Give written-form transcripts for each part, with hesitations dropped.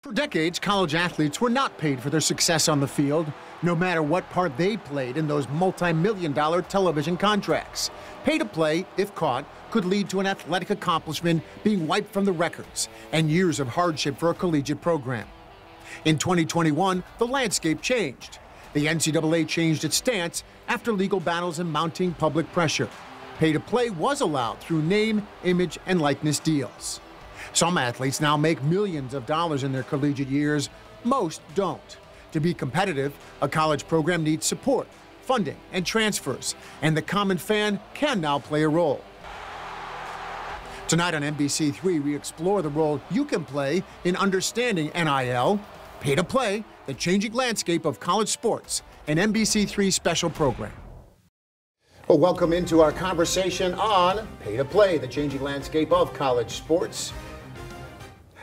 For decades, college athletes were not paid for their success on the field, no matter what part they played in those multi-million-dollar television contracts. Pay to play, if caught, could lead to an athletic accomplishment being wiped from the records and years of hardship for a collegiate program. In 2021, the landscape changed. The NCAA changed its stance after legal battles and mounting public pressure. Pay to play was allowed through name, image, and likeness deals. Some athletes now make millions of dollars in their collegiate years. Most don't. To be competitive, a college program needs support, funding, and transfers, and the common fan can now play a role. Tonight on NBC3, we explore the role you can play in understanding NIL, Pay to Play, the changing landscape of college sports, an NBC3 special program. Well, welcome into our conversation on Pay to Play, the changing landscape of college sports.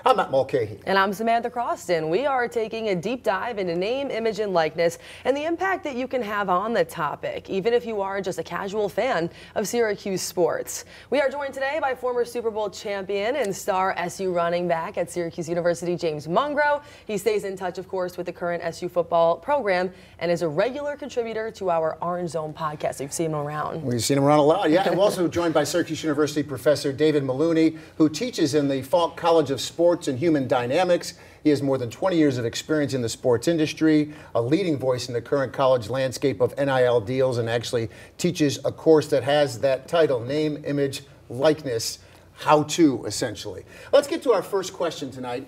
I'm Mulcahy. And I'm Samantha Croston. We are taking a deep dive into name, image, and likeness and the impact that you can have on the topic, even if you are just a casual fan of Syracuse sports. We are joined today by former Super Bowl champion and star SU running back at Syracuse University, James Mungro. He stays in touch, of course, with the current SU football program and is a regular contributor to our Orange Zone podcast. You've seen him around. We've seen him around a lot, yeah. I'm also joined by Syracuse University professor David Meluni, who teaches in the Falk College of Sports and Human Dynamics. He has more than 20 years of experience in the sports industry, a leading voice in the current college landscape of NIL deals, and actually teaches a course that has that title, Name, Image, Likeness, How To, essentially. Let's get to our first question tonight.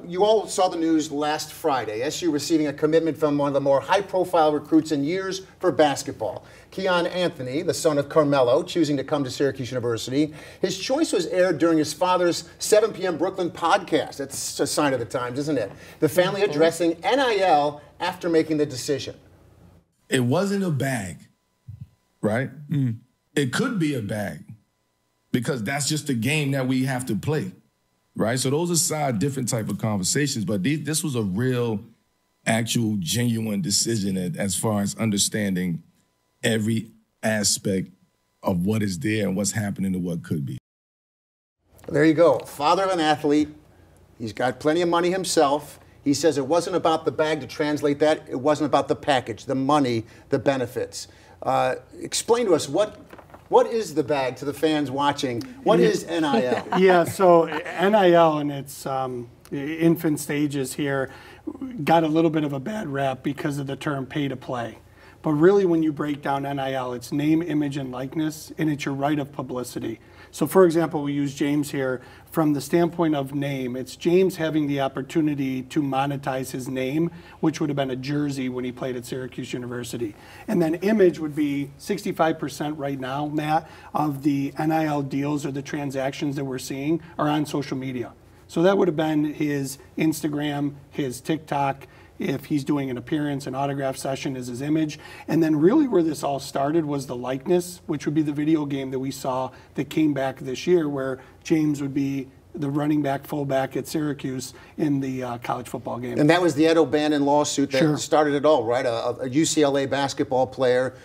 You all saw the news last Friday. SU receiving a commitment from one of the more high-profile recruits in years for basketball. Keon Anthony, the son of Carmelo, choosing to come to Syracuse University. His choice was aired during his father's 7 p.m. Brooklyn podcast. That's a sign of the times, isn't it? The family addressing NIL after making the decision. It wasn't a bag, right? It could be a bag because that's just the game that we have to play, right? So those are different type of conversations, but this was a real, actual, genuine decision as far as understanding every aspect of what is there and what's happening and what could be. There you go. Father of an athlete. He's got plenty of money himself. He says it wasn't about the bag, to translate that. It wasn't about the package, the money, the benefits. Explain to us what is the bag to the fans watching? What is NIL? Yeah, so NIL in its infant stages here got a little bit of a bad rap because of the term pay to play. But really, when you break down NIL, it's name, image, and likeness, and it's your right of publicity. So, for example, we use James here. From the standpoint of name, it's James having the opportunity to monetize his name, which would have been a jersey when he played at Syracuse University. And then image would be 65% right now, Matt, of the NIL deals or the transactions that we're seeing are on social media. So that would have been his Instagram, his TikTok. If he's doing an appearance, an autograph session is his image. And then really where this all started was the likeness, which would be the video game that we saw that came back this year, where James would be the running back, fullback at Syracuse in the college football game. And that was the Ed O'Bannon lawsuit that started it all, right? A UCLA basketball player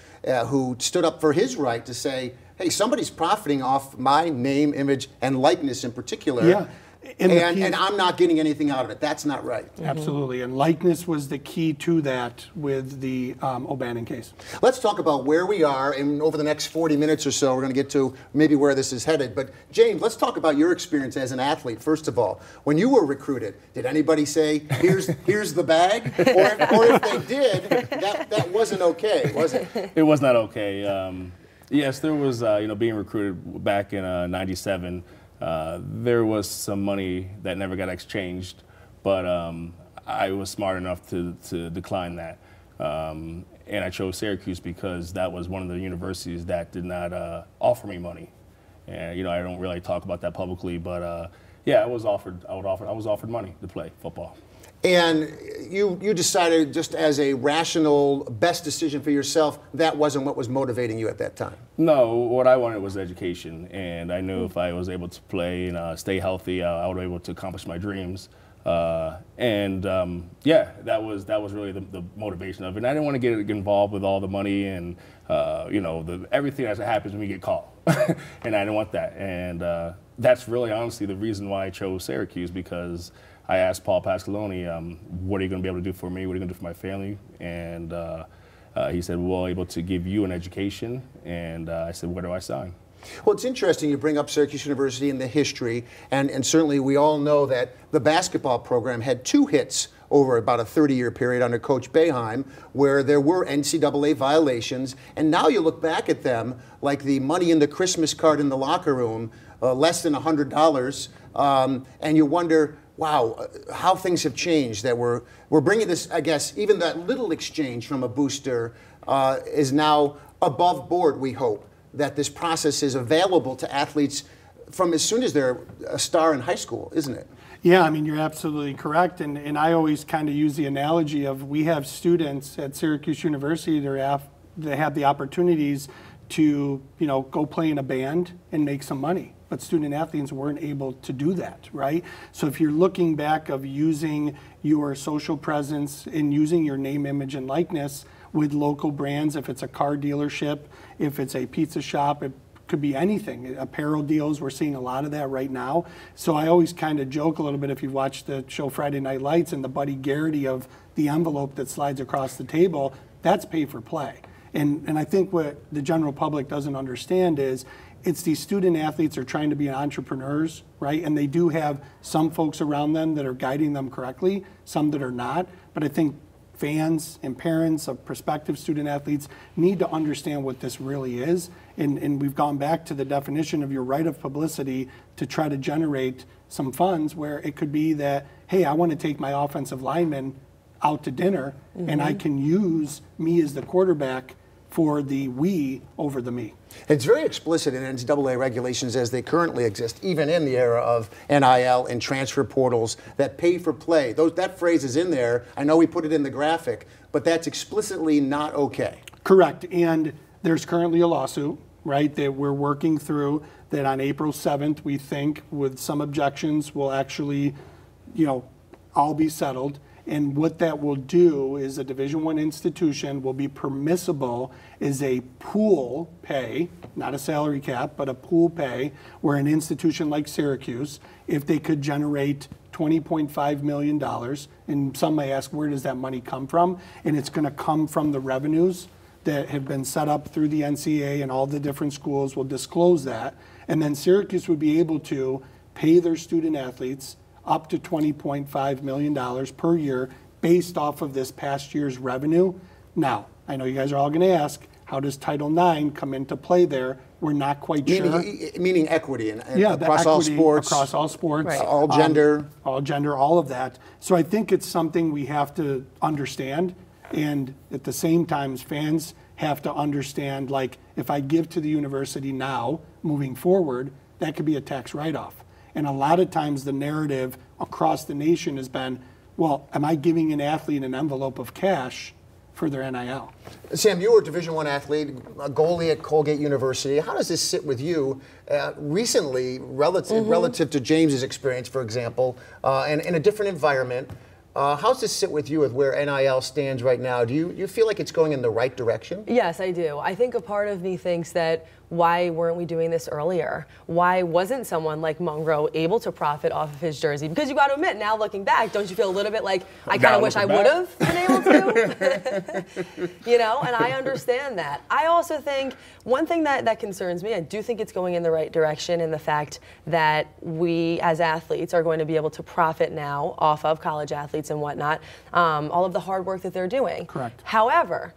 who stood up for his right to say, hey, somebody's profiting off my name, image, and likeness in particular. Yeah. And I'm not getting anything out of it. That's not right. Absolutely. And likeness was the key to that with the O'Bannon case. Let's talk about where we are. And over the next 40 minutes or so, we're going to get to maybe where this is headed. But, James, let's talk about your experience as an athlete, first of all. When you were recruited, did anybody say, here's the bag? Or if they did, that wasn't okay, was it? It was not okay. Yes, there was, being recruited back in '97. There was some money that never got exchanged, but I was smart enough to decline that. And I chose Syracuse because that was one of the universities that did not offer me money. And I don't really talk about that publicly, but yeah, I was offered money to play football. And you decided, just as a rational, best decision for yourself, that wasn't what was motivating you at that time? No, what I wanted was education, and I knew if I was able to play and stay healthy, I would be able to accomplish my dreams. Yeah, that was really the motivation of it. And I didn't want to get involved with all the money and everything that happens when we get caught, and I didn't want that. And that's really honestly the reason why I chose Syracuse, because I asked Paul Pasqualoni, what are you going to be able to do for me? What are you going to do for my family? And he said, we're able to give you an education. And I said, where do I sign? Well, it's interesting you bring up Syracuse University and the history, and certainly we all know that the basketball program had 2 hits over about a 30-year period under Coach Boeheim, where there were NCAA violations, and now you look back at them like the money in the Christmas card in the locker room, less than $100, and you wonder, wow, how things have changed, that we're bringing this, I guess, even that little exchange from a booster is now above board, we hope, that this process is available to athletes from as soon as they're a star in high school, isn't it? Yeah, I mean, you're absolutely correct. And I always kind of use the analogy of we have students at Syracuse University that have the opportunities to, go play in a band and make some money. But student athletes weren't able to do that, right? So if you're looking back of using your social presence and using your name, image, and likeness with local brands, if it's a car dealership, if it's a pizza shop, it could be anything. Apparel deals, we're seeing a lot of that right now. So I always kind of joke a little bit, if you've watched the show Friday Night Lights and the Buddy Garrity of the envelope that slides across the table, that's pay for play. And I think what the general public doesn't understand is it's these student athletes are trying to be entrepreneurs, right? And they do have some folks around them that are guiding them correctly, some that are not. But I think fans and parents of prospective student athletes need to understand what this really is. And we've gone back to the definition of your right of publicity to try to generate some funds where it could be that, hey, I want to take my offensive lineman out to dinner, and I can use me as the quarterback for the we over the me. It's very explicit in NCAA regulations as they currently exist, even in the era of NIL and transfer portals, that pay for play. That phrase is in there. I know we put it in the graphic, but that's explicitly not okay. Correct. And there's currently a lawsuit, right, that we're working through that on April 7th, we think, with some objections, will actually, all be settled. And what that will do is a Division I institution will be permissible as a pool pay, not a salary cap, but a pool pay, where an institution like Syracuse, if they could generate $20.5 million, and some may ask, where does that money come from? And it's going to come from the revenues that have been set up through the NCAA, and all the different schools will disclose that. And then Syracuse would be able to pay their student athletes up to $20.5 million per year based off of this past year's revenue. Now, I know you guys are all going to ask, how does Title IX come into play there? We're not quite sure. Meaning equity across all sports. Across all sports. Right. All gender. All of that. So I think it's something we have to understand. And at the same time, fans have to understand, like, if I give to the university now, moving forward, that could be a tax write-off. And a lot of times the narrative across the nation has been, well, am I giving an athlete an envelope of cash for their NIL? Sam, you were a Division I athlete, a goalie at Colgate University. How does this sit with you recently relative to James's experience, for example, and in a different environment? How does this sit with you with where NIL stands right now? Do you feel like it's going in the right direction? Yes, I do. I think a part of me thinks that why weren't we doing this earlier? Why wasn't someone like Mungro able to profit off of his jersey? Because you got to admit, now looking back, don't you feel a little bit like, I kind of wish I would have been able to? And I understand that. I also think one thing that concerns me, I do think it's going in the right direction in the fact that we as athletes are going to be able to profit now off of college athletes and whatnot, all of the hard work that they're doing. Correct. However,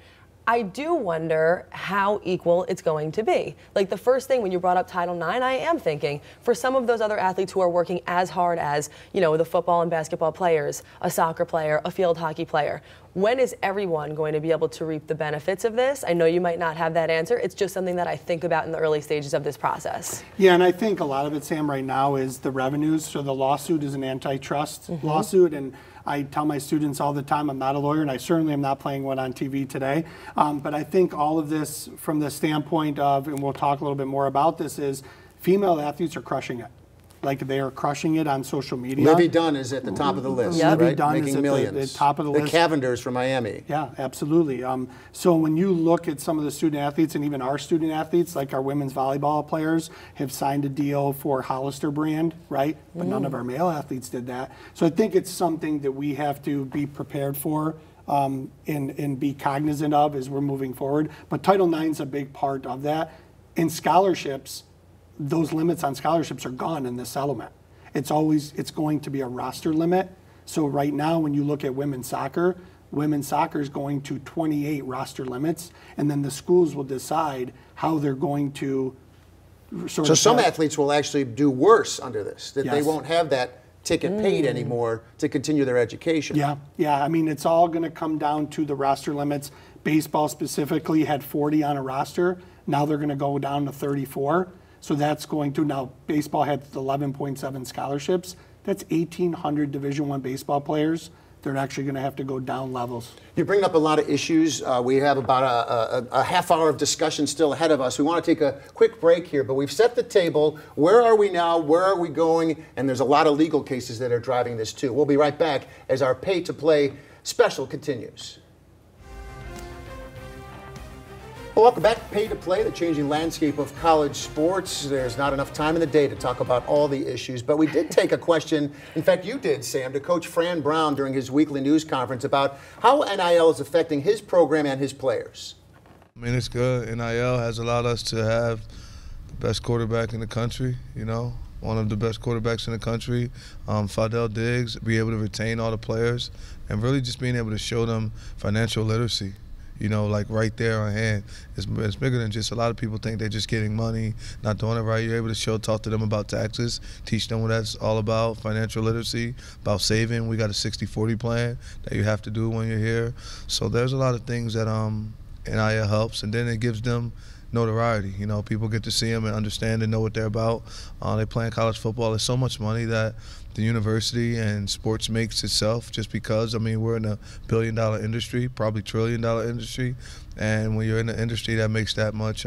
I do wonder how equal it's going to be. Like the first thing when you brought up Title IX, I am thinking for some of those other athletes who are working as hard as, the football and basketball players, a soccer player, a field hockey player, when is everyone going to be able to reap the benefits of this? I know you might not have that answer. It's just something that I think about in the early stages of this process. Yeah, and I think a lot of it, Sam, right now is the revenues. So the lawsuit is an antitrust lawsuit, and I tell my students all the time, I'm not a lawyer, and I certainly am not playing one on TV today. But I think all of this from the standpoint of, and we'll talk a little bit more about this, is female athletes are crushing it. Like they are crushing it on social media. Livy Dunn is at the top of the list, Yep. right? Livy Dunn Making is at millions. the top of the list. The Cavenders from Miami. Yeah, absolutely. So when you look at some of the student athletes and even our student athletes, like our women's volleyball players have signed a deal for Hollister brand, right? But none of our male athletes did that. So I think it's something that we have to be prepared for and be cognizant of as we're moving forward. But Title IX is a big part of that. In scholarships, those limits on scholarships are gone in this settlement. It's going to be a roster limit. So right now, when you look at women's soccer is going to 28 roster limits, and then the schools will decide how they're going to So some athletes will actually do worse under this, that they Yes. won't have that ticket paid anymore to continue their education. Yeah. I mean, it's all going to come down to the roster limits. Baseball specifically had 40 on a roster. Now they're going to go down to 34. So that's going to, now baseball had 11.7 scholarships. That's 1,800 Division I baseball players. They're actually going to have to go down levels. You bring up a lot of issues. We have about a half hour of discussion still ahead of us. We want to take a quick break here, but we've set the table. Where are we now? Where are we going? And there's a lot of legal cases that are driving this too. We'll be right back as our Pay to Play special continues. Well, welcome back to Pay to Play, the changing landscape of college sports. There's not enough time in the day to talk about all the issues, but we did take a question, in fact you did, Sam, to Coach Fran Brown during his weekly news conference about how NIL is affecting his program and his players. I mean, it's good. NIL has allowed us to have the best quarterback in the country, one of the best quarterbacks in the country, Fadel Diggs, be able to retain all the players, and really just being able to show them financial literacy. Like right there on hand. It's bigger than just, a lot of people think they're just getting money, not doing it right. You're able to talk to them about taxes, teach them what that's all about, financial literacy, about saving. We got a 60-40 plan that you have to do when you're here. So there's a lot of things that NIL helps, and then it gives them notoriety. People get to see them and understand and know what they're about. They play in college football. There's so much money that the university and sports makes itself just because, we're in a billion-dollar industry, probably trillion-dollar industry, and when you're in the industry that makes that much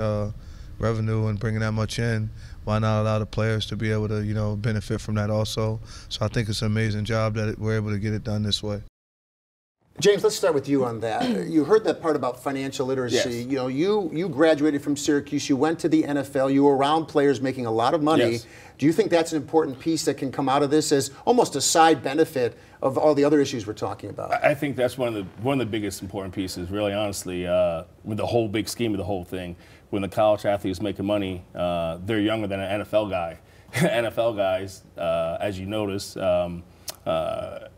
revenue and bringing that much in, why not allow the players to be able to, benefit from that also? So I think it's an amazing job that we're able to get it done this way. James, let's start with you on that. You heard that part about financial literacy. Yes. You graduated from Syracuse. You went to the NFL. You were around players making a lot of money. Yes. Do you think that's an important piece that can come out of this as almost a side benefit of all the other issues we're talking about? I think that's one of the biggest important pieces, really, honestly, with the whole big scheme of the whole thing. When the college athletes making money, they're younger than an NFL guy. NFL guys, as you notice, the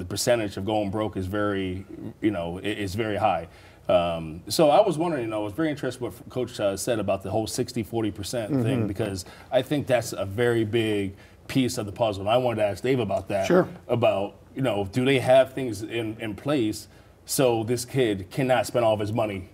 percentage of going broke is very, is very high. So I was wondering, I was very interested what Coach said about the whole 60-40% thing, because I think that's a very big piece of the puzzle. And I wanted to ask Dave about that. Sure. About, do they have things in place so this kid cannot spend all of his money?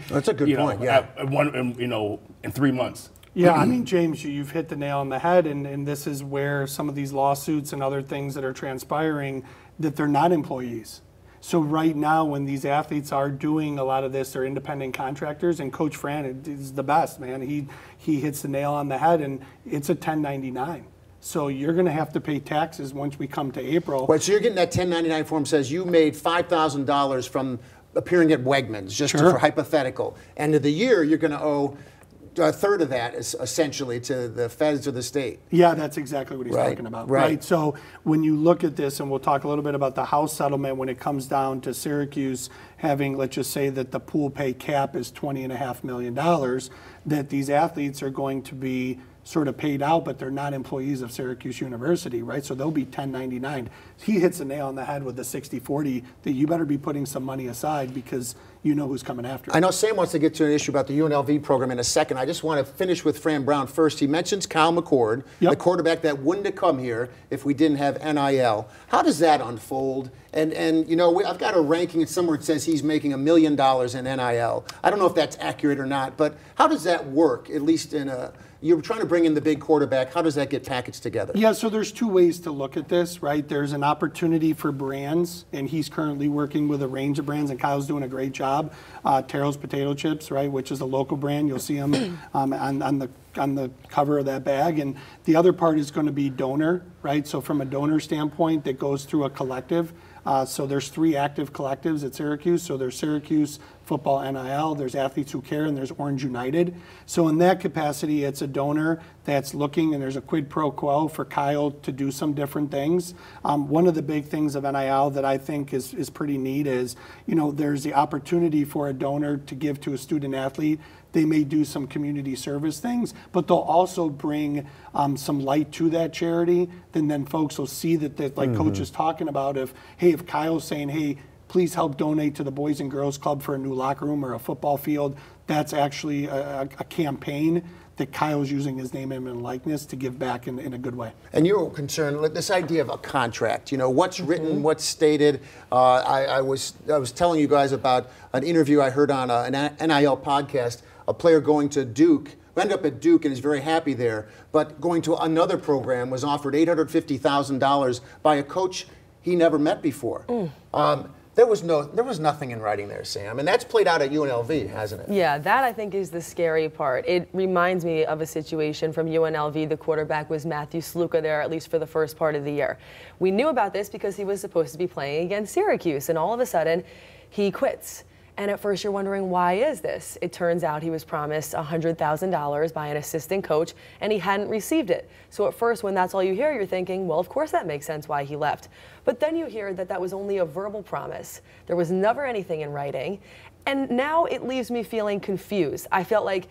That's a good point, yeah. In 3 months. Yeah, James, you've hit the nail on the head, and this is where some of these lawsuits and other things that are transpiring, that they're not employees. So right now, when these athletes are doing a lot of this, they're independent contractors, and Coach Fran is the best, man. He hits the nail on the head, and it's a 1099. So you're going to have to pay taxes once we come to April. Right, so you're getting that 1099 form says you made $5,000 from appearing at Wegmans, just for hypothetical. End of the year, you're going to owe a third of that is essentially to the feds or the state. Yeah, that's exactly what he's talking about. Right. So when you look at this, and we'll talk a little bit about the House settlement when it comes down to Syracuse having, let's just say that the pool pay cap is $20.5 million, that these athletes are going to be sort of paid out, but they're not employees of Syracuse University, right? So they'll be 1099. He hits the nail on the head with the 60-40, that you better be putting some money aside because you know who's coming after you. I know Sam wants to get to an issue about the UNLV program in a second. I just want to finish with Fran Brown first. He mentions Kyle McCord, the quarterback that wouldn't have come here if we didn't have NIL. How does that unfold? And I've got a ranking somewhere that says he's making $1 million in NIL. I don't know if that's accurate or not, but how does that work, at least in a... You're trying to bring in the big quarterback. How does that get packaged together? Yeah, so there's two ways to look at this, right? There's an opportunity for brands, and he's currently working with a range of brands, and Kyle's doing a great job. Terrell's Potato Chips, right, which is a local brand. You'll see them on the on the cover of that bag. And the other part is going to be donor, right? So from a donor standpoint, that goes through a collective. So there's 3 active collectives at Syracuse. So there's Syracuse Football NIL, there's Athletes Who Care, and there's Orange United. So in that capacity, it's a donor that's looking, and there's a quid pro quo for Kyle to do some different things. One of the big things of NIL that I think is pretty neat is, there's the opportunity for a donor to give to a student athlete. They may do some community service things, but they'll also bring some light to that charity. Then folks will see that like Coach is talking about, if Kyle's saying, hey, please help donate to the Boys and Girls Club for a new locker room or a football field, that's actually a campaign that Kyle's using his name, image, and likeness to give back in a good way. And you're concerned with this idea of a contract, what's written, what's stated. I was telling you guys about an interview I heard on an NIL podcast, a player going to Duke, who ended up at Duke and is very happy there, but going to another program was offered $850,000 by a coach he never met before. There was nothing in writing there, Sam, and that's played out at UNLV, hasn't it? Yeah, that I think is the scary part. It reminds me of a situation from UNLV. The quarterback was Matthew Sluka there, at least for the first part of the year. We knew about this because he was supposed to be playing against Syracuse, and all of a sudden, he quits. And at first you're wondering, why is this? It turns out he was promised $100,000 by an assistant coach, and he hadn't received it. So at first, when that's all you hear, you're thinking, well, of course that makes sense why he left. But then you hear that was only a verbal promise. There was never anything in writing. And now it leaves me feeling confused. I felt like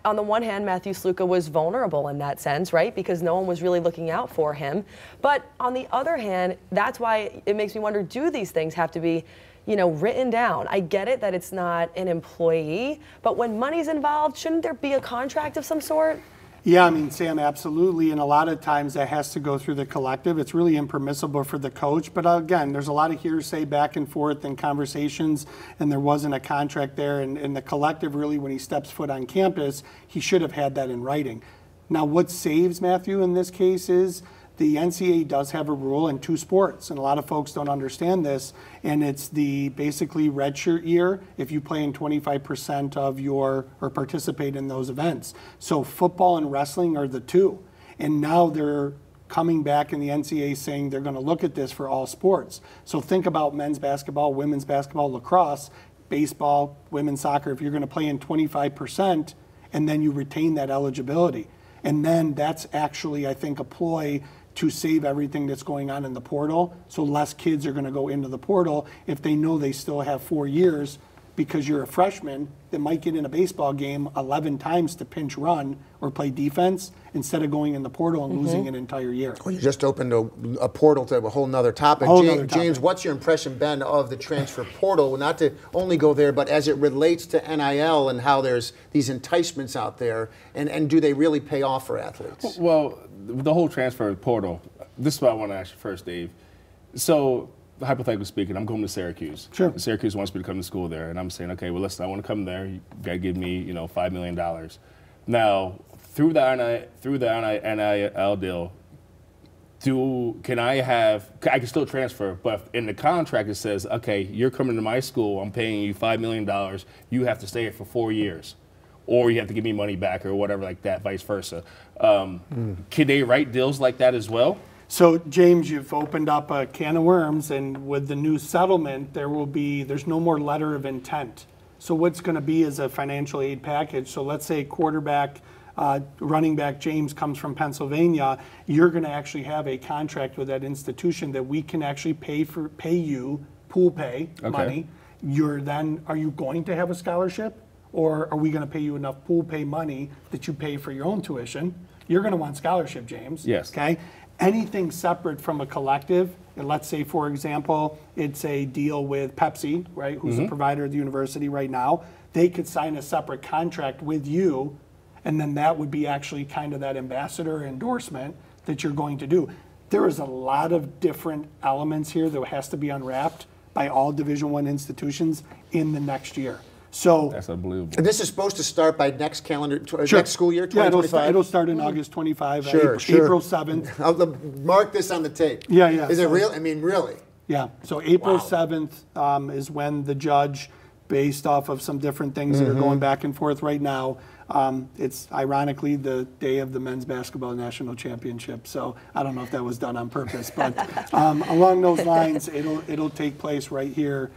on the one hand, Matthew Sluka was vulnerable in that sense, right? Because no one was really looking out for him. But on the other hand, that's why it makes me wonder, do these things have to be written down? I get it that it's not an employee, but when money's involved, shouldn't there be a contract of some sort? Yeah, I mean, Sam, absolutely. And a lot of times that has to go through the collective. It's really impermissible for the coach. But again, there's a lot of hearsay back and forth and conversations, and there wasn't a contract there. And the collective, really, when he steps foot on campus, he should have had that in writing. Now, what saves Matthew in this case is the NCAA does have a rule in 2 sports, and a lot of folks don't understand this, and it's the basically redshirt year if you play in 25% of or participate in those events. So football and wrestling are the 2, and now they're coming back in the NCAA saying they're going to look at this for all sports. So think about men's basketball, women's basketball, lacrosse, baseball, women's soccer. If you're going to play in 25% and then you retain that eligibility, and then that's actually, I think, a ploy to save everything that's going on in the portal. So less kids are going to go into the portal if they know they still have 4 years, because you're a freshman that might get in a baseball game 11 times to pinch run or play defense instead of going in the portal and losing an entire year. Well, you just opened a portal to a whole nother topic. James, what's your impression been of the transfer portal? Not to only go there, but as it relates to NIL and how there's these enticements out there, and do they really pay off for athletes? Well, the whole transfer portal, this is what I want to ask you first, Dave. So, hypothetically speaking, I'm going to Syracuse. Sure. Syracuse wants me to come to school there, and I'm saying, okay, well, listen, I want to come there. You got to give me, $5 million. Now, through the NIL deal, I can still transfer, but in the contract it says, okay, you're coming to my school, I'm paying you $5 million, you have to stay here for 4 years, or you have to give me money back or whatever like that, vice versa. Can they write deals like that as well? So, James, you've opened up a can of worms, and with the new settlement, there's no more letter of intent. So what's going to be is a financial aid package. So let's say quarterback, running back James comes from Pennsylvania, you're going to actually have a contract with that institution that we can actually pay you pool pay money. Are you going to have a scholarship, or are we going to pay you enough pool pay money that you pay for your own tuition? You're going to want scholarship, James. Yes. Okay. Anything separate from a collective, and let's say, for example, it's a deal with Pepsi, right, who's the provider of the university right now, they could sign a separate contract with you, and then that would be actually kind of that ambassador endorsement that you're going to do. There is a lot of different elements here that has to be unwrapped by all Division I institutions in the next year. So that's unbelievable. And this is supposed to start by next school year, 2025? Yeah, it'll start in August 25, April 7th. I'll mark this on the tape. Yeah. Is it real? I mean, really? Yeah, so April 7th is when the judge, based off of some different things that are going back and forth right now, It's ironically the day of the men's basketball national championship. So I don't know if that was done on purpose, but along those lines, it'll take place right here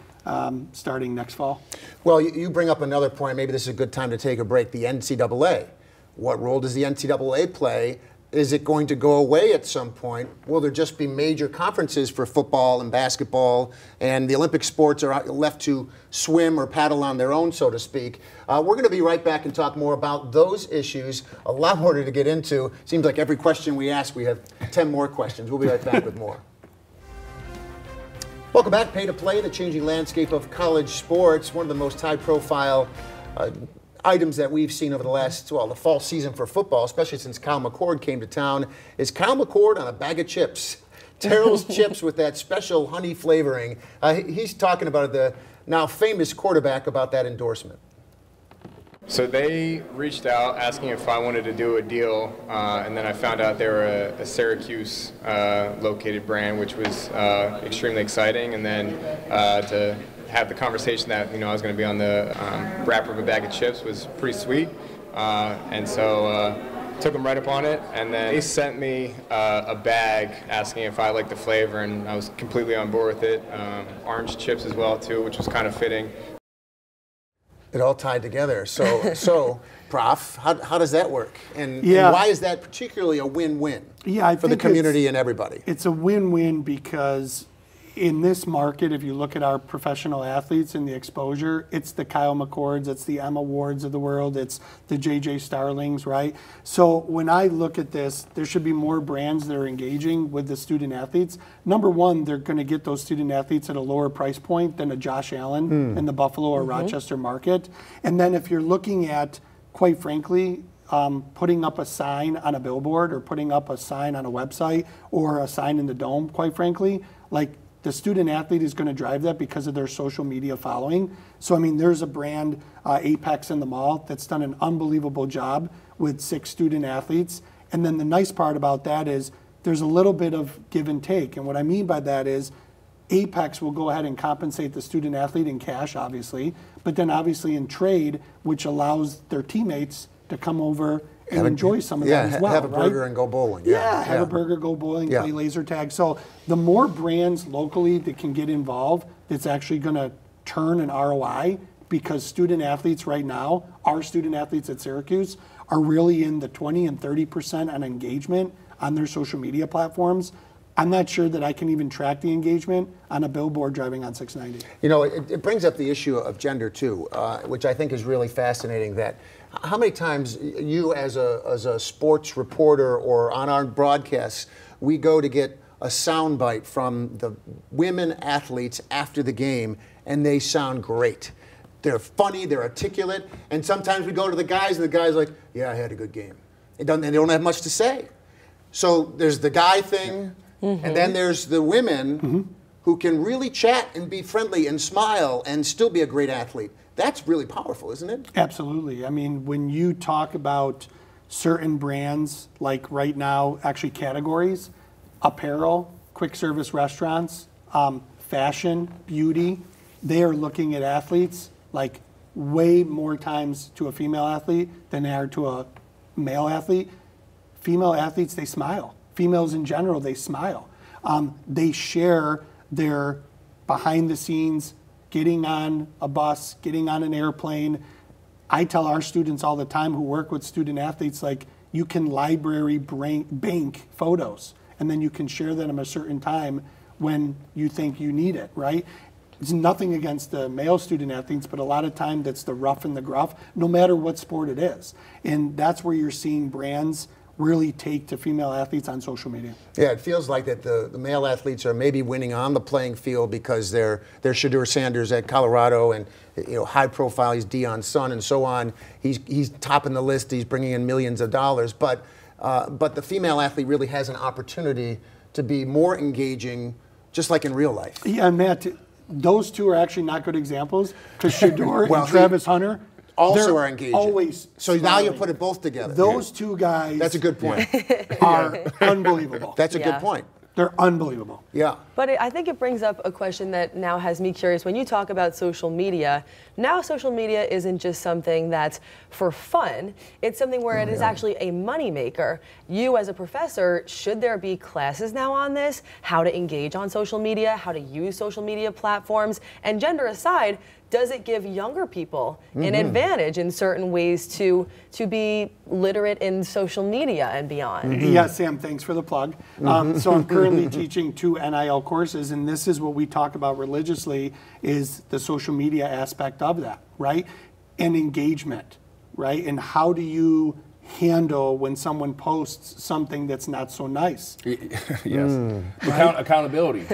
starting next fall. Well, you bring up another point. Maybe this is a good time to take a break. The NCAA. What role does the NCAA play? Is it going to go away at some point? Will there just be major conferences for football and basketball, and the Olympic sports are left to swim or paddle on their own, so to speak? We're going to be right back and talk more about those issues. A lot more to get into. Seems like every question we ask, we have 10 more questions. We'll be right back with more. Welcome back. Pay to Play, the changing landscape of college sports. One of the most high-profile items that we've seen over the last, well, the fall season for football, especially since Kyle McCord came to town, is Kyle McCord on a bag of chips. Terrell's chips with that special honey flavoring. He's talking about the now famous quarterback about that endorsement. So they reached out asking if I wanted to do a deal, and then I found out they were a Syracuse located brand, which was extremely exciting. And then to have the conversation that I was going to be on the wrapper of a bag of chips was pretty sweet, and so took them right up on it. And then they sent me a bag asking if I liked the flavor, and I was completely on board with it. Orange chips as well too, which was kind of fitting. It all tied together. So Prof, how does that work? And why is that particularly a win-win for the community and everybody? It's a win-win because in this market, if you look at our professional athletes and the exposure, it's the Kyle McCords, it's the Emma Wards of the world, it's the JJ Starlings, right? So when I look at this, there should be more brands that are engaging with the student athletes. Number one, they're going to get those student athletes at a lower price point than a Josh Allen in the Buffalo or Rochester market. And then if you're looking at, quite frankly, putting up a sign on a billboard or putting up a sign on a website or a sign in the dome, quite frankly, like, the student athlete is going to drive that because of their social media following. So, I mean, there's a brand, Apex in the mall, that's done an unbelievable job with 6 student athletes. And then the nice part about that is there's a little bit of give and take. And what I mean by that is Apex will go ahead and compensate the student athlete in cash, obviously, but then obviously in trade, which allows their teammates to come over and enjoy some of that as well. Have a burger and go bowling. Have a burger, go bowling, play laser tag. So the more brands locally that can get involved, that's actually going to turn an ROI, because student athletes right now, our student athletes at Syracuse, are really in the 20 and 30% on engagement on their social media platforms. I'm not sure that I can even track the engagement on a billboard driving on 690. It brings up the issue of gender too, which I think is really fascinating. That how many times you as a sports reporter or on our broadcasts, we go to get a soundbite from the women athletes after the game, and they sound great. They're funny, they're articulate, and sometimes we go to the guys, and the guy's like, yeah, I had a good game. They don't have much to say. So there's the guy thing, and then there's the women who can really chat and be friendly and smile and still be a great athlete. That's really powerful, isn't it? Absolutely. I mean, when you talk about certain brands, like right now, actually categories, apparel, quick service restaurants, fashion, beauty, they are looking at athletes like way more times to a female athlete than they are to a male athlete. Female athletes, they smile. Females in general, they smile. They share their behind the scenes, getting on a bus, getting on an airplane. I tell our students all the time who work with student athletes, like, you can library bank photos, and then you can share them at a certain time when you think you need it, right? It's nothing against the male student athletes, but a lot of time that's the rough and the gruff, no matter what sport it is. And that's where you're seeing brands really take to female athletes on social media. Yeah, it feels like that the male athletes are maybe winning on the playing field because they're Shedeur Sanders at Colorado, and high profile. He's Deion's son and so on. He's topping the list. He's bringing in millions of dollars. But the female athlete really has an opportunity to be more engaging, just like in real life. Yeah, Matt, those two are actually not good examples, because Shedeur and Travis Hunter also are engaging. Always so smiling. Now you put it both together. Those two guys. That's a good point. Are unbelievable. That's a good point. They're unbelievable. Yeah. But I think it brings up a question that now has me curious. When you talk about social media, now social media isn't just something that's for fun. It's something where it is actually a moneymaker. You as a professor, should there be classes now on this? How to engage on social media, how to use social media platforms, and gender aside, does it give younger people an advantage in certain ways to be literate in social media and beyond? Yeah, Sam, thanks for the plug. So I'm currently teaching 2 NIL courses, and this is what we talk about religiously, is the social media aspect of that, right? And engagement, right? And how do you handle when someone posts something that's not so nice? Yes. Accountability,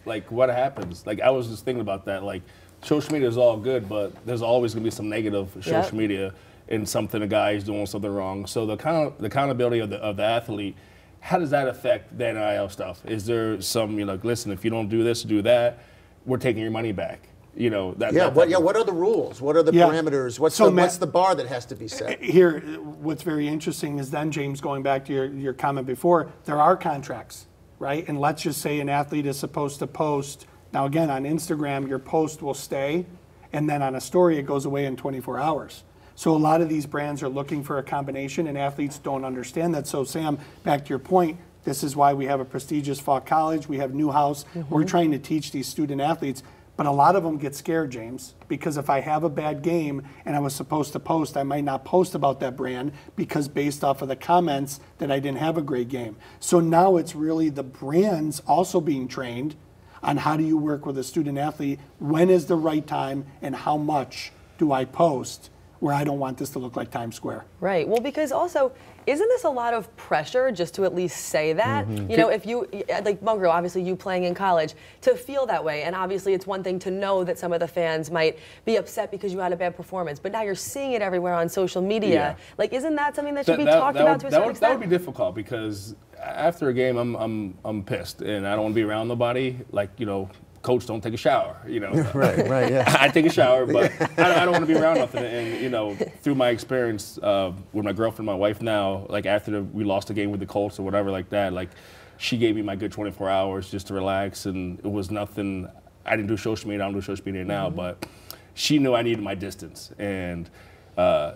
like what happens? Like I was just thinking about that, like social media is all good, but there's always gonna be some negative social media in something a guy is doing something wrong. So the accountability of the athlete, how does that affect the NIL stuff? Is there some, you know, like, listen, if you don't do this, do that, we're taking your money back? You know, what are the rules? What are the parameters? What's the bar that has to be set? Here, what's very interesting is then, James, going back to your comment before, there are contracts, right? And let's just say an athlete is supposed to post. Now, again, on Instagram, your post will stay, and then on a story, it goes away in 24 hours. So a lot of these brands are looking for a combination, and athletes don't understand that. So, Sam, back to your point, this is why we have a prestigious Falk College. We have Newhouse. We're trying to teach these student athletes. But a lot of them get scared, James, because if I have a bad game and I was supposed to post, I might not post about that brand because based off of the comments that I didn't have a great game. So now it's really the brands also being trained on how do you work with a student athlete, when is the right time, and how much do I post where I don't want this to look like Times Square. Right. Well, because also, isn't this a lot of pressure just to at least say that? You know, if you, like Mungro, obviously you playing in college, to feel that way, and obviously it's one thing to know that some of the fans might be upset because you had a bad performance, but now you're seeing it everywhere on social media. Yeah. Like, isn't that something that should be talked about to a certain extent? That would be difficult because after a game, I'm pissed and I don't want to be around nobody. Like, you know, coach, don't take a shower, you know. Right, yeah. I take a shower, but I don't want to be around nothing. And, you know, through my experience with my girlfriend, my wife now, like after we lost the game with the Colts or whatever like that, like she gave me my good 24 hours just to relax, and it was nothing. I didn't do social media, I don't do social media now, but she knew I needed my distance. And,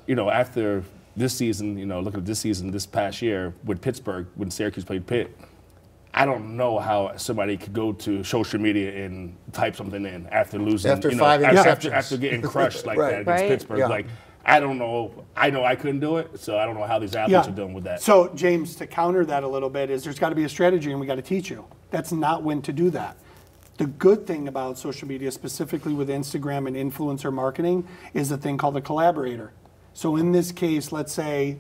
you know, after this season, you know, look at this season, this past year with Pittsburgh, when Syracuse played Pitt, I don't know how somebody could go to social media and type something in after losing. After 5 interceptions. After getting crushed like that against Pittsburgh. Yeah. Like, I don't know. I know I couldn't do it, so I don't know how these athletes are dealing with that. So, James, to counter that a little bit is there's got to be a strategy, and we got to teach you. That's not when to do that. The good thing about social media, specifically with Instagram and influencer marketing, is a thing called a collaborator. So in this case, let's say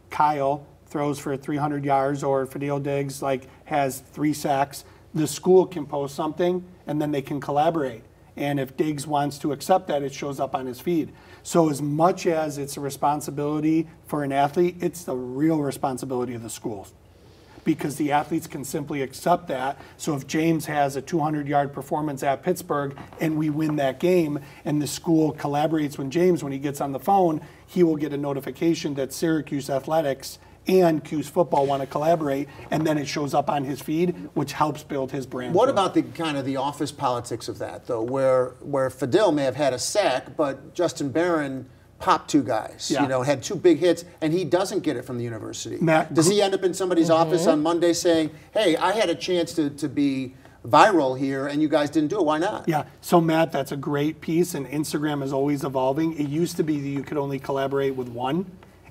Kyle throws for 300 yards, or Fadil Diggs has 3 sacks. The school can post something, and then they can collaborate. And if Diggs wants to accept that, it shows up on his feed. So as much as it's a responsibility for an athlete, it's the real responsibility of the schools, because the athletes can simply accept that. So if James has a 200-yard performance at Pittsburgh and we win that game, and the school collaborates with James, when he gets on the phone, he will get a notification that Syracuse Athletics and Cuse Football want to collaborate, and then it shows up on his feed, which helps build his brand. What about the kind of the office politics of that, though, where Fadil may have had a sack, but Justin Barron popped 2 guys, you know, had 2 big hits, and he doesn't get it from the university? Does he end up in somebody's office on Monday saying, hey, I had a chance to be viral here, and you guys didn't do it, why not? Yeah, so Matt, that's a great piece, and Instagram is always evolving. It used to be that you could only collaborate with 1,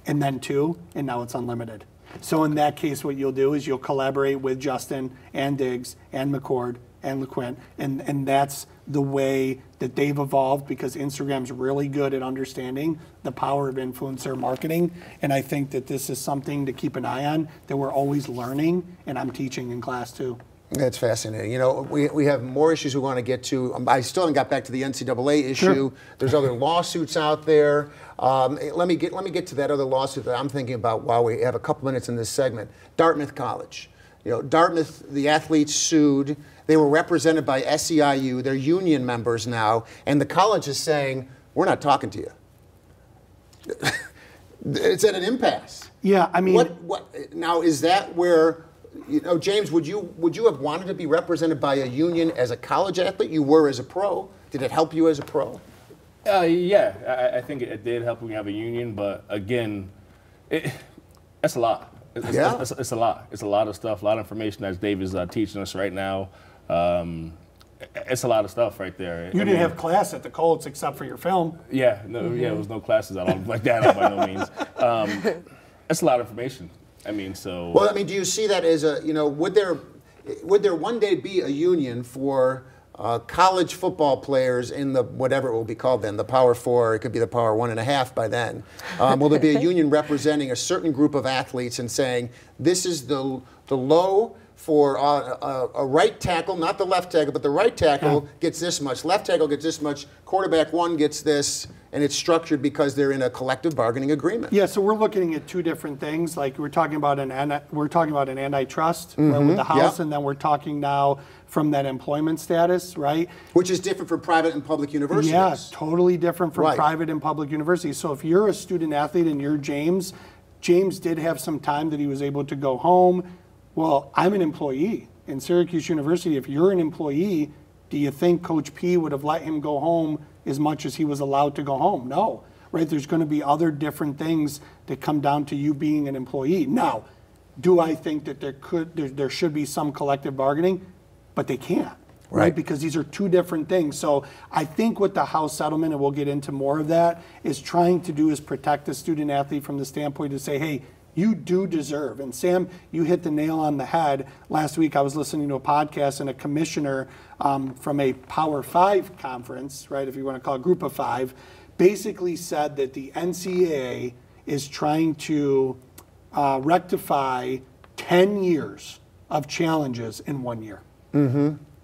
and then 2, and now it's unlimited. So in that case, what you'll do is you'll collaborate with Justin and Diggs and McCord and LeQuint, and that's the way that they've evolved, because Instagram's really good at understanding the power of influencer marketing, and I think that this is something to keep an eye on, that we're always learning, and I'm teaching in class too. That's fascinating. You know, we have more issues we want to get to. I still haven't got back to the NCAA issue. Sure. There's other lawsuits out there. Let me get to that other lawsuit that I'm thinking about while we have a couple minutes in this segment. Dartmouth College. You know, Dartmouth, the athletes sued. They were represented by SEIU. They're union members now, and the college is saying, we're not talking to you. It's at an impasse. Yeah, I mean, what now, is that where James, would you have wanted to be represented by a union as a college athlete? You were as a pro. Did it help you as a pro? Yeah, I think it did help me have a union, but again, that's a lot. It's a lot. It's a lot of stuff, a lot of information as Dave is teaching us right now. It's a lot of stuff right there. You didn't have class at the Colts except for your film. Yeah, there was no classes at all like that by no means. That's a lot of information. Well, do you see that as would there one day be a union for college football players in the, whatever it will be called then, the Power 4, it could be the Power 1.5 by then. Will there be a union representing a certain group of athletes and saying, this is the low for a right tackle, not the left tackle, but the right tackle gets this much, left tackle gets this much, quarterback 1 gets this, and it's structured because they're in a collective bargaining agreement. Yeah, so we're looking at two different things. Like we're talking about an antitrust with the House, and then we're talking now from that employment status, right? Which is different for private and public universities. Yeah, totally different from private and public universities. So if you're a student athlete and you're James did have some time that he was able to go home. Well, I'm an employee in Syracuse University. If you're an employee, do you think Coach P would have let him go home as much as he was allowed to go home? No, right? There's going to be other different things that come down to you being an employee. Now, do I think that there should be some collective bargaining? But they can't, right? Because these are two different things. So I think what the House settlement, and we'll get into more of that, is trying to do is protect the student athlete from the standpoint to say, hey, you do deserve. And Sam, you hit the nail on the head. Last week I was listening to a podcast, and a commissioner from a Power 5 conference, right, if you want to call it Group of 5, basically said that the NCAA is trying to rectify 10 years of challenges in 1 year.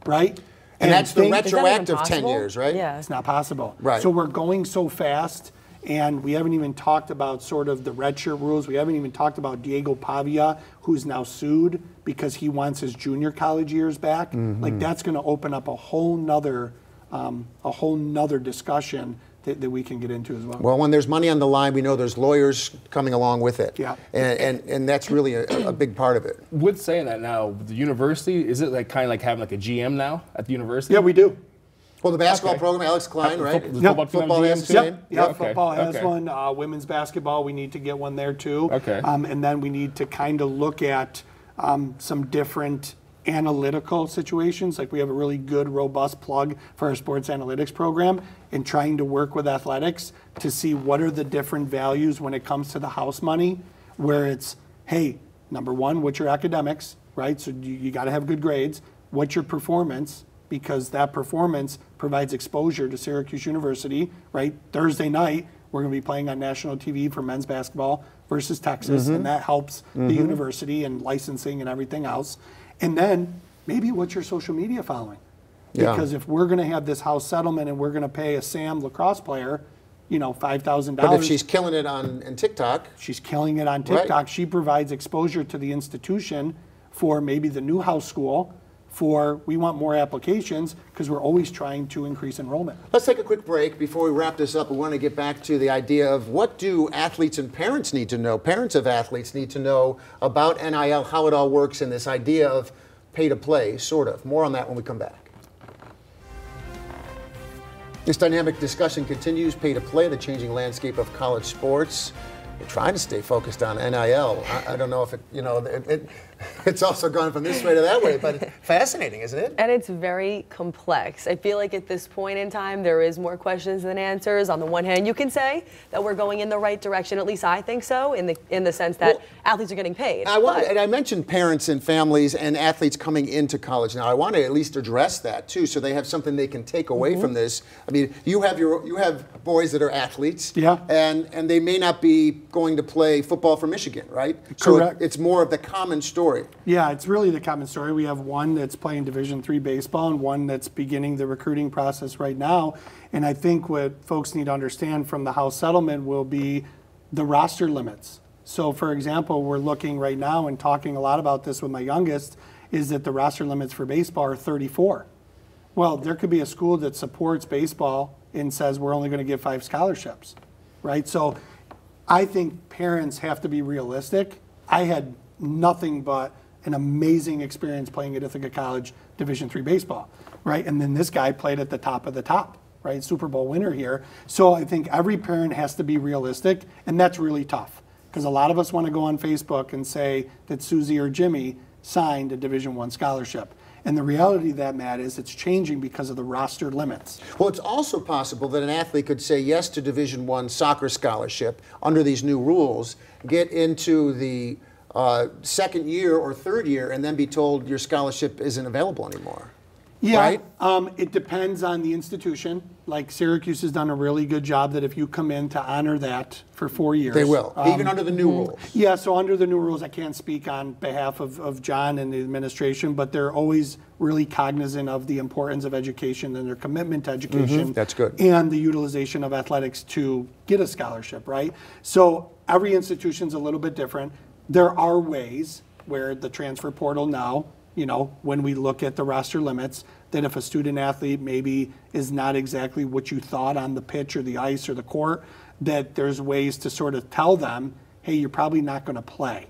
Right? And that's the retroactive 10 years, right? Yeah. It's not possible. Right. So we're going so fast. And we haven't even talked about sort of the redshirt rules. We haven't even talked about Diego Pavia, who's now sued because he wants his junior college years back. Like that's going to open up a whole nother discussion that we can get into as well. Well, when there's money on the line, we know there's lawyers coming along with it. Yeah. And that's really a big part of it. With saying that now, the university, is it like kind of like having like a GM now at the university? Yeah, we do. Well, the basketball program, Alex Klein, right? Football has the same. Yep. Football has one. Women's basketball, we need to get one there too. Okay. And then we need to kind of look at some different analytical situations. Like we have a really good, robust plug for our sports analytics program, and trying to work with athletics to see what are the different values when it comes to the house money, where it's, hey, number one, what's your academics, right? So you got to have good grades. What's your performance? Because that performance provides exposure to Syracuse University, right? Thursday night, we're going to be playing on national TV for men's basketball versus Texas, and that helps the university and licensing and everything else. And then maybe what's your social media following? Because if we're going to have this house settlement and we're going to pay a Sam lacrosse player, $5,000. But if she's killing it on TikTok. She's killing it on TikTok. Right. She provides exposure to the institution for maybe the new house school. We want more applications because we're always trying to increase enrollment. Let's take a quick break before we wrap this up. We want to get back to the idea of what do athletes and parents need to know, parents of athletes need to know about NIL, how it all works, and this idea of pay to play, sort of. More on that when we come back. This dynamic discussion continues, pay to play, the changing landscape of college sports. We're trying to stay focused on NIL. I don't know if it's also gone from this way to that way, but it's fascinating, isn't it? And it's very complex. I feel like at this point in time, there is more questions than answers. On the one hand, you can say that we're going in the right direction. At least I think so, in the sense that athletes are getting paid. And I mentioned parents and families and athletes coming into college. Now, I want to at least address that too, so they have something they can take away from this. I mean, you have boys that are athletes, and they may not be going to play football for Michigan, right? Correct. So it's more of the common story. Yeah, it's really the common story. We have one that's playing Division III baseball and one that's beginning the recruiting process right now. And I think what folks need to understand from the House settlement will be the roster limits. So, for example, we're looking right now and talking a lot about this with my youngest, is that the roster limits for baseball are 34. Well, there could be a school that supports baseball and says we're only going to give 5 scholarships, right? So I think parents have to be realistic. I had nothing but an amazing experience playing at Ithaca College Division III baseball, right? And then this guy played at the top of the top, right? Super Bowl winner here. So I think every parent has to be realistic, and that's really tough because a lot of us want to go on Facebook and say that Susie or Jimmy signed a Division I scholarship. And the reality of that, Matt, is it's changing because of the roster limits. Well, it's also possible that an athlete could say yes to Division I soccer scholarship under these new rules, get into the second year or third year, and then be told your scholarship isn't available anymore. Yeah, right? It depends on the institution. Like Syracuse has done a really good job that if you come in to honor that for 4 years. They will, even under the new rules. Yeah, so under the new rules, I can't speak on behalf of John and the administration, but they're always really cognizant of the importance of education and their commitment to education. That's good. And the utilization of athletics to get a scholarship, right? So every institution's a little bit different. There are ways where the transfer portal now, you know, when we look at the roster limits, that if a student athlete maybe is not exactly what you thought on the pitch or the ice or the court, that there's ways to sort of tell them, hey, you're probably not going to play.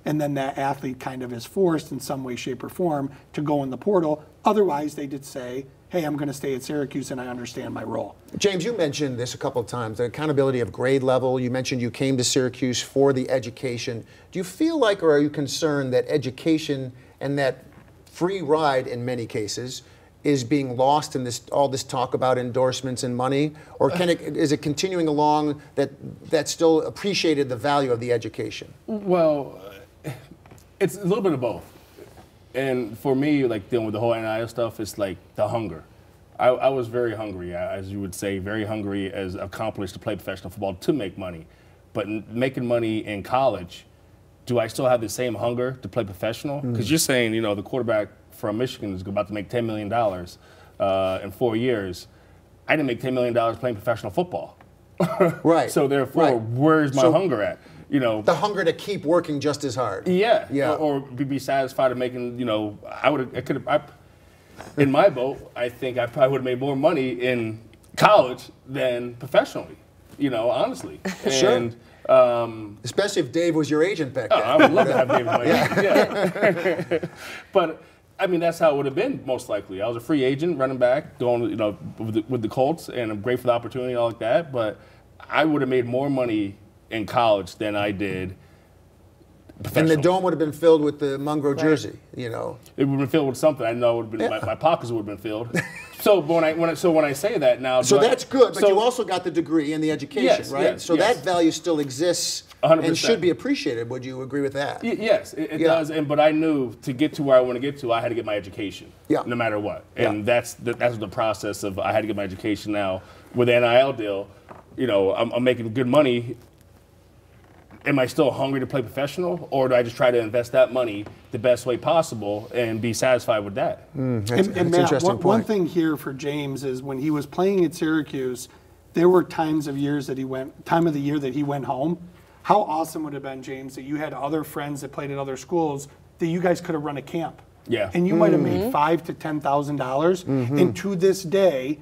And then that athlete kind of is forced in some way, shape, or form to go in the portal. Otherwise, they did say, hey, I'm going to stay at Syracuse and I understand my role. James, you mentioned this a couple of times, the accountability of grade level. You mentioned you came to Syracuse for the education. Do you feel like, or are you concerned that education and that free ride in many cases is being lost in all this talk about endorsements and money, or is it continuing along that still appreciated the value of the education? Well, it's a little bit of both. And for me, like dealing with the whole NIL stuff, it's like the hunger. I was very hungry, as you would say, very hungry as accomplished to play professional football to make money. But making money in college, do I still have the same hunger to play professional? Because you're saying, you know, the quarterback from Michigan is about to make $10 million in 4 years. I didn't make $10 million playing professional football. Right. So therefore, where's my hunger at? You know, the hunger to keep working just as hard. Yeah. Yeah. Or be satisfied of making, you know, in my boat, I think I probably would have made more money in college than professionally, you know, honestly. Sure. And, especially if Dave was your agent back then. I would love to have David Meluni. Yeah. But I mean, that's how it would have been most likely. I was a free agent, running back, going, you know, with the Colts, and I'm great for the opportunity and all like that. But I would have made more money in college than I did And the dome would have been filled with the Mungro jersey, you know. It would have been filled with something. I know it would have been, my pockets would have been filled. So when I say that now, so that's good. But you also got the degree and the education, right? Yes, so that value still exists 100%. And should be appreciated. Would you agree with that? Yes, it does. But I knew to get to where I want to get to, I had to get my education, no matter what. And that's the process of I had to get my education. Now with the NIL deal, you know, I'm making good money. Am I still hungry to play professional, or do I just try to invest that money the best way possible and be satisfied with that? That's Matt, interesting point. One thing here for James is when he was playing at Syracuse, there were times of years that time of the year that he went home. How awesome would it have been, James, that you had other friends that played at other schools that you guys could have run a camp. Yeah. And you might have made $5,000 to $10,000. And to this day,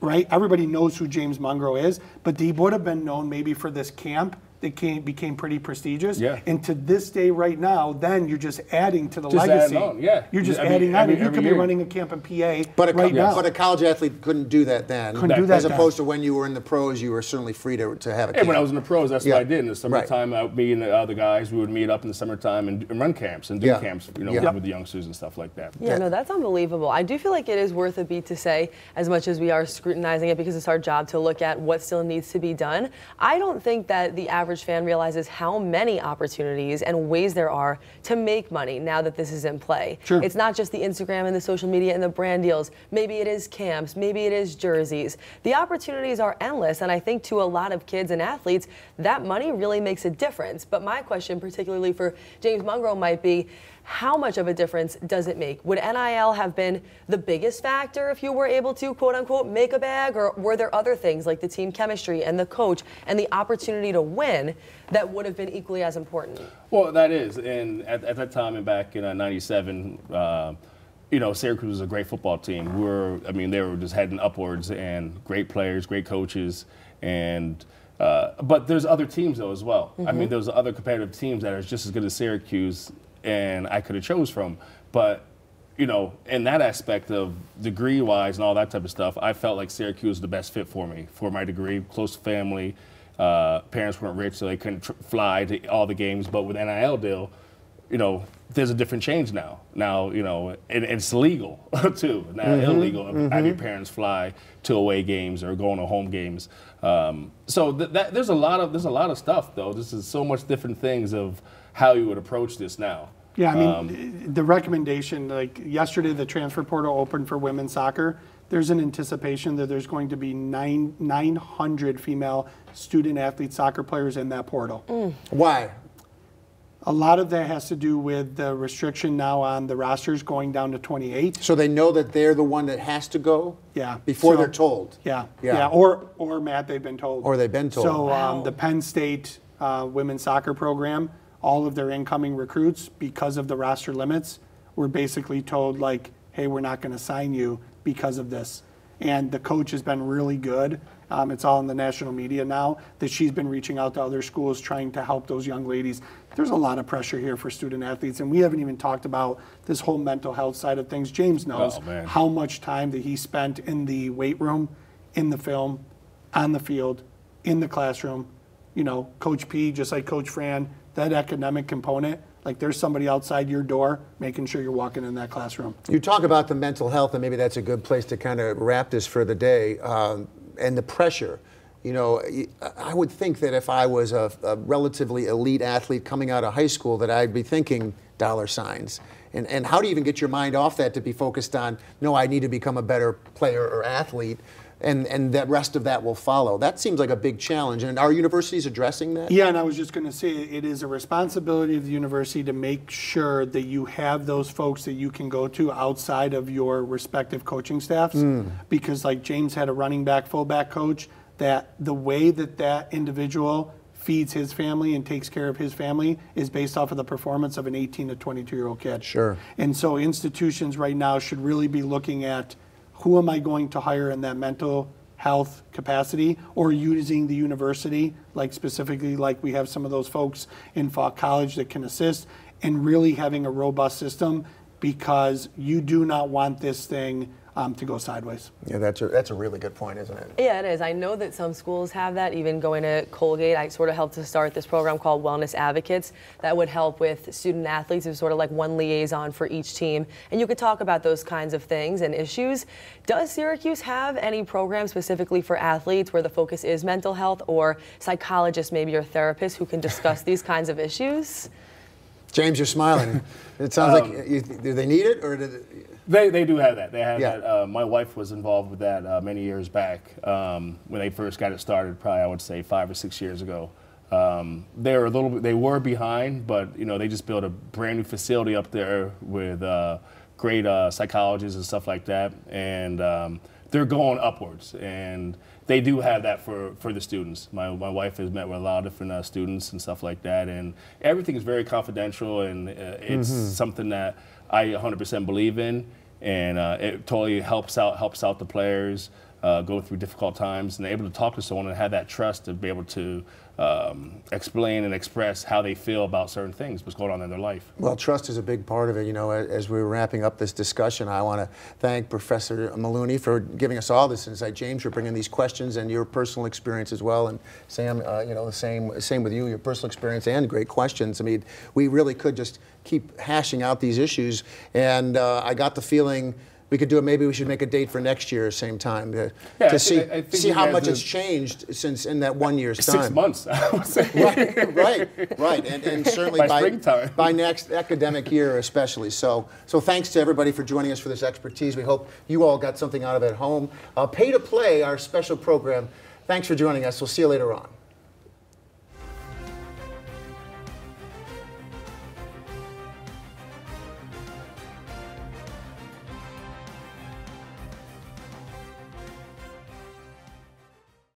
right, everybody knows who James Mungro is, but he would have been known maybe for this camp that became pretty prestigious. Yeah. And to this day right now, then you're just adding to the legacy. Adding on, yeah. You're just I mean, adding on. You could be year. running a camp in PA But now. But a college athlete couldn't do that then. Couldn't do that As then. opposed to when you were in the pros, you were certainly free to have a camp. And when I was in the pros, that's what I did. In the summertime, me and the other guys, we would meet up in the summertime and run camps and do camps, you know, with the youngsters and stuff like that. Yeah, no, that's unbelievable. I do feel like it is worth a beat to say, as much as we are scrutinizing it because it's our job to look at what still needs to be done. I don't think that the average fan realizes how many opportunities and ways there are to make money now that this is in play. Sure. It's not just the Instagram and the social media and the brand deals. Maybe it is camps, maybe it is jerseys. The opportunities are endless, and I think to a lot of kids and athletes, that money really makes a difference. But my question, particularly for James Mungro, might be, how much of a difference does it make? Would NIL have been the biggest factor if you were able to, quote unquote, make a bag, or were there other things like the team chemistry and the coach and the opportunity to win that would have been equally as important? Well, that is, and at that time and back in '97, you know, Syracuse was a great football team. They were just heading upwards, and great players, great coaches, and but there's other teams though as well. I mean, there's other competitive teams that are just as good as Syracuse and I could have chose from. But, you know, in that aspect of degree-wise and all that type of stuff, I felt like Syracuse was the best fit for me, for my degree, close family. Parents weren't rich, so they couldn't fly to all the games. But with NIL deal, you know, there's a different change now. Now, you know, it's legal too. Now illegal to have your parents fly to away games or going to home games. So there's a lot of stuff though. This is so much different things of how you would approach this now. Yeah, I mean, the recommendation, like yesterday, the transfer portal opened for women's soccer. There's an anticipation that there's going to be 900 female student athlete soccer players in that portal. Why? A lot of that has to do with the restriction now on the rosters going down to 28. So they know that they're the one that has to go? Yeah. Before they're told? Yeah. Or Matt, they've been told. Or they've been told. So the Penn State women's soccer program, all of their incoming recruits, because of the roster limits, were basically told, like, hey, we're not going to sign you because of this. And the coach has been really good. It's all in the national media now that she's been reaching out to other schools trying to help those young ladies. There's a lot of pressure here for student athletes, and we haven't even talked about this whole mental health side of things. James knows how much time that he spent in the weight room, in the film, on the field, in the classroom. You know, Coach P, just like Coach Fran, that academic component, like there's somebody outside your door making sure you're walking in that classroom. You talk about the mental health, and maybe that's a good place to kind of wrap this for the day, and the pressure. You know, I would think that if I was a relatively elite athlete coming out of high school that I'd be thinking dollar signs. And how do you even get your mind off that to be focused on, no, I need to become a better player or athlete, and the rest of that will follow? That seems like a big challenge. And are universities addressing that? Yeah, and I was just going to say it is a responsibility of the university to make sure that you have those folks that you can go to outside of your respective coaching staffs. Because like James had a running back, fullback coach, that the way that that individual feeds his family and takes care of his family is based off of the performance of an 18 to 22-year-old kid. Sure. And so institutions right now should really be looking at who am I going to hire in that mental health capacity, or using the university, like specifically like we have some of those folks in Falk College that can assist, and really having a robust system, because you do not want this thing to go sideways. Yeah, that's a really good point, isn't it? Yeah, it is. I know that some schools have that. Even going to Colgate, I sort of helped to start this program called Wellness Advocates that would help with student athletes. There's sort of like one liaison for each team, and you could talk about those kinds of things and issues. Does Syracuse have any program specifically for athletes where the focus is mental health, or psychologists maybe, or therapists who can discuss these kinds of issues? James, you're smiling. It sounds like, do they need it, or did it? They do have that. They have that. My wife was involved with that many years back when they first got it started. Probably I would say 5 or 6 years ago. They were behind, but you know they just built a brand new facility up there with great psychologists and stuff like that, and they're going upwards. And they do have that for the students. My wife has met with a lot of different students and stuff like that, and everything is very confidential, and it's something that I 100% believe in, and it totally helps out the players go through difficult times, and they're able to talk to someone and have that trust to be able to explain and express how they feel about certain things, what's going on in their life. Well, trust is a big part of it. You know, as we're wrapping up this discussion, I want to thank Professor Meluni for giving us all this insight. James, for bringing these questions and your personal experience as well. And Sam, you know, the same with you, your personal experience and great questions. I mean, we really could just keep hashing out these issues. And I got the feeling we could do it. Maybe we should make a date for next year, same time, to see how much it's changed since in that 1 year's time. 6 months, I would say. Right, and certainly by next academic year especially. So thanks to everybody for joining us for this expertise. We hope you all got something out of it at home. Pay to Play, our special program. Thanks for joining us. We'll see you later on.